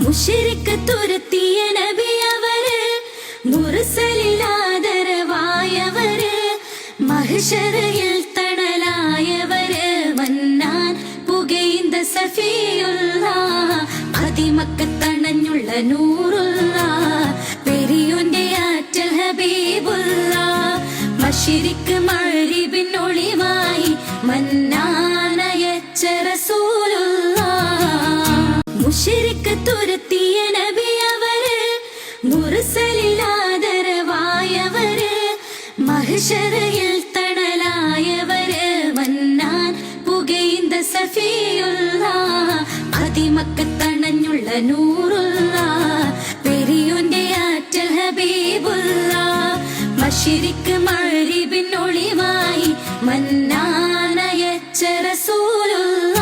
മുശ്രിക്ക് തുരത്തിയ നബിയവര്, മുർസലിലാദരവായവര്, മഹ്ശറിൽ തണലായവര്, മന്നാൻ പുകൈന്ത സഫിയുള്ള, അതിമക്കത്തണഞ്ഞുള്ള നൂറുള്ള, പെരിയോന്റെ ആറ്റൽ ഹബീബുള്ള, മശ്രിക്ക് മഗ്രിബിനൊളിവായി മന്നാനയച്ച റസൂലുള്ള. മുശ്രിക്ക് തുരത്തിയ നബിയവര്, മുർസലിലാദരവായവര്, മഹ്ശറിൽ തണലായവര്, മന്നാൻ പുകൈന്ത സഫിയുള്ള, അതിമക്കത്തണഞ്ഞുള്ള നൂറുള്ള, പെരിയോന്റെ ആറ്റൽ ഹബീബുള്ള, മശ്രിക്ക് മഗ്രിബിനൊളിവായി മന്നാനയച്ച റസൂലുള്ള.